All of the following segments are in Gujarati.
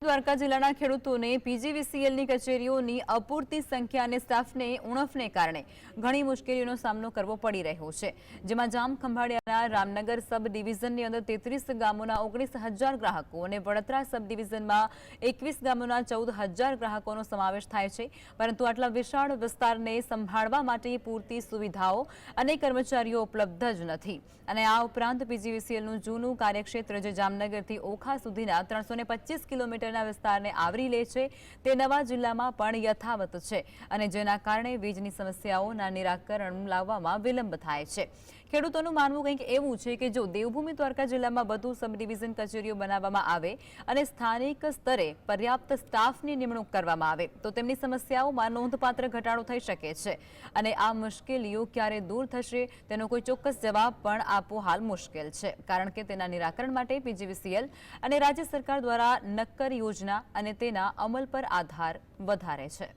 દ્વારકા જિલ્લાના ખેડૂતોને પીજીવીસીએલની કચેરીઓની અપૂરતી સંખ્યા અને સ્ટાફને ઉણપને કારણે ઘણી મુશ્કેલીઓનો સામનો કરવો પડી રહ્યો છે, જેમાં જામ ખંભાળિયાના રામનગર સબ ડિવિઝનની અંદર 33 ગામોના 19,000 ગ્રાહકો અને વડોદરા સબ ડિવિઝનમાં 21 ગામોના 14,000 ગ્રાહકોનો સમાવેશ થાય છે, પરંતુ આટલા વિશાળ વિસ્તારને સંભાળવા માટે પૂરતી સુવિધાઓ અને કર્મચારીઓ ઉપલબ્ધ જ નથી. અને આ ઉપરાંત પીજીવીસીએલનું જૂનું કાર્યક્ષેત્ર જે જામનગરથી ઓખા સુધીના 325 કિલોમીટરના વિસ્તારને આવરી લે છે તે નવા જિલ્લામાં પણ યથાવત છે અને જેના કારણે વીજની સમસ્યાઓના નિરાકરણ લાવવામાં વિલંબ થાય છે. ખેડૂતોનું માનવું કંઈક એવું છે કે જો દેવભૂમિ દ્વારકા જિલ્લામાં વધુ સબ ડિવિઝન કચેરીઓ બનાવવામાં આવે અને સ્થાનિક સ્તરે પર્યાપ્ત સ્ટાફની નિમણૂક કરવામાં આવે તો તેમની સમસ્યાઓમાં નોંધપાત્ર ઘટાડો થઈ શકે છે અને આ મુશ્કેલીઓ ક્યારે દૂર થશે તેનો કોઈ ચોક્કસ જવાબ પણ આપવો હાલ મુશ્કેલ છે, કારણ કે તેના નિરાકરણ માટે પીજીવીસીએલ અને રાજ્ય સરકાર દ્વારા નક્કર યોજના અને તેના અમલ પર આધાર વધારે છે.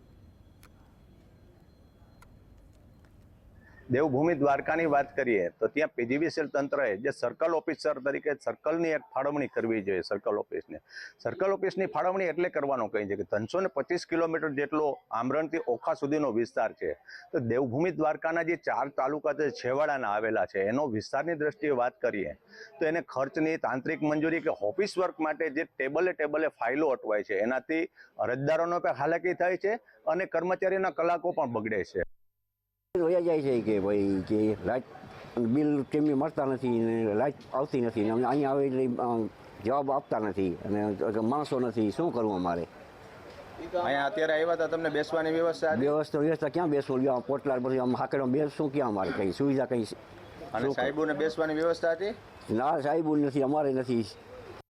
દેવભૂમિ દ્વારકાની વાત કરીએ તો ત્યાં પીજીવીસીએલ તંત્રએ જે સર્કલ ઓફિસર તરીકે સર્કલની એક ફાળવણી કરવી જોઈએ. સર્કલ ઓફિસની ફાળવણી એટલે કરવાનો કહે છે કે 325 કિલોમીટર જેટલો આમરણથી ઓખા સુધીનો વિસ્તાર છે. તો દેવભૂમિ દ્વારકાના જે 4 તાલુકા છેવાડાના આવેલા છે એનો વિસ્તારની દ્રષ્ટિએ વાત કરીએ તો એને ખર્ચની તાંત્રિક મંજૂરી કે ઓફિસ વર્ક માટે જે ટેબલે ફાઇલો અટવાય છે એનાથી અરજદારોનો પણ હાલાકી થાય છે અને કર્મચારીના કલાકો પણ બગડે છે. વયા જાય છે કે ભાઈ કે લાઇટ બિલ ટાઈમે મળતા નથી ને લાઇટ આવતી નથી ને અહીંયા આવે એટલે જવાબ આપતા નથી અને માણસો નથી. શું કરવું અમારે? અહીંયા અત્યારે આવ્યા હતા, તમને બેસવાની વ્યવસ્થા ક્યાં બેસવું? પોટલા પછી આમ હાકડમાં બેસવું ક્યાં? અમારે કંઈ સુવિધા કંઈ અને સાહેબોને બેસવાની વ્યવસ્થા હતી? ના, સાહેબો નથી, અમારે નથી.